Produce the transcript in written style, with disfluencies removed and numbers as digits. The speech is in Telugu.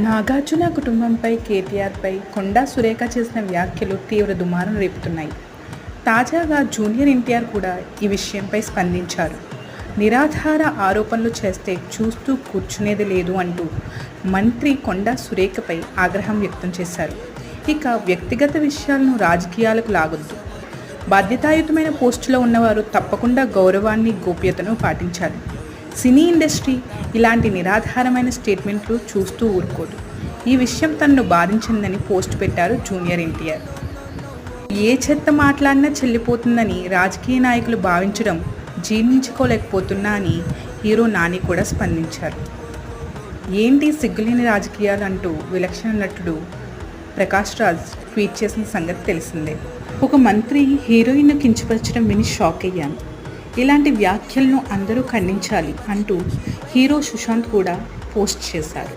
నాగార్జున కుటుంబంపై కేటీఆర్పై కొండా సురేఖ చేసిన వ్యాఖ్యలు తీవ్ర దుమారం రేపుతున్నాయి. తాజాగా జూనియర్ ఎన్టీఆర్ కూడా ఈ విషయంపై స్పందించారు. నిరాధార ఆరోపణలు చేస్తే చూస్తూ కూర్చునేది లేదు అంటూ మంత్రి కొండా సురేఖపై ఆగ్రహం వ్యక్తం చేశారు. ఇక వ్యక్తిగత విషయాలను రాజకీయాలకు లాగొద్దు, బాధ్యతాయుతమైన పోస్టులో ఉన్నవారు తప్పకుండా గౌరవాన్ని, గోప్యతను పాటించాలి. సినీ ఇండస్ట్రీ ఇలాంటి నిరాధారమైన స్టేట్మెంట్లు చూస్తూ ఊరుకోదు. ఈ విషయం తనను బాధించిందని పోస్ట్ పెట్టారు జూనియర్ ఎన్టీఆర్. ఏ చెత్త మాట్లాడినా చెల్లిపోతుందని రాజకీయ నాయకులు భావించడం జీర్ణించుకోలేకపోతున్నా అని హీరో నాని కూడా స్పందించారు. ఏంటి సిగ్గులేని రాజకీయాలు అంటూ విలక్షణ నటుడు ప్రకాష్ రాజ్ ట్వీట్ చేసిన సంగతి తెలిసిందే. ఒక మంత్రి హీరోయిన్ను కించపరచడం విని షాక్ అయ్యాను. ఇలాంటి వ్యాఖ్యలను అందరూ ఖండించాలి అంటూ హీరో సుశాంత్ కూడా పోస్ట్ చేశారు.